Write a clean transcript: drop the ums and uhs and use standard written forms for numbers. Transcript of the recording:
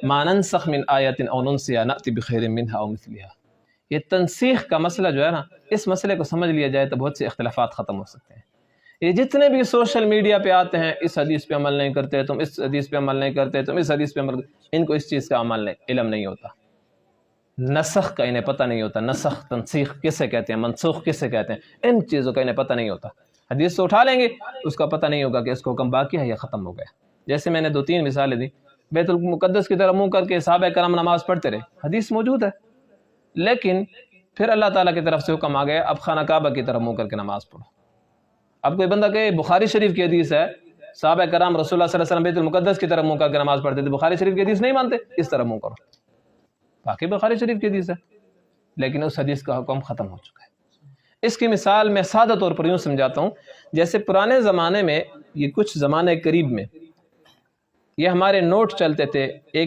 ما ننسخ من آیت او ننسیها نأتی بخیر منها او مثلها. یہ تنسیخ کا مسئلہ جو ہے نا، اس مسئلے کو سمجھ لیا جائے تو بہت سے اختلافات ختم ہو سکتے ہیں۔ یہ جتنے بھی سوشل میڈیا پہ آتے ہیں، اس حدیث پہ عمل نہیں کرتے، تم اس حدیث پہ عمل نہیں کرتے، تم اس حدیث پہ عمل کرتے، ان کو اس چیز کا علم نہیں ہوتا، نسخ کا انہیں پتہ نہیں ہوتا، نسخ تنسیخ کسے کہتے ہیں، منسوخ کسے کہتے ہیں، ان چیزوں کا انہیں پتہ نہیں ہوتا۔ حدیث سے اٹھا لیں گے، اس کا پتہ نہیں ہوگا کہ اس کو حکم باقی ہے یا ختم ہو گیا۔ جیسے میں نے 2-3 مثالیں دی، بیت المقدس کی طرف منہ کر کے صحابہ کرام نماز پڑھتے رہے، حدیث موجود ہے، لیکن پھر اللہ تعالیٰ کی طرف سے حکم آ گیا اب خانہ کعبہ کی طرف منہ کر کے نماز پڑھو۔ اب کوئی بندہ کہے بخاری شریف کی حدیث ہے، صحابہ کرام رسول اللہ صلی اللہ علیہ وسلم بیت المقدس کی طرف منہ کر کے نماز پڑھتے تھے، بخاری شریف کی حدیث نہیں مانتے، اس طرح منہ کرو، باقی بخاری شریف کی حدیث ہے، لیکن اس حدیث کا حکم ختم ہو چکا ہے۔ اس کی مثال میں سادہ طور پر یوں سمجھاتا ہوں، جیسے پرانے زمانے میں، یہ کچھ زمانے قریب میں، یہ ہمارے نوٹ چلتے تھے، ایک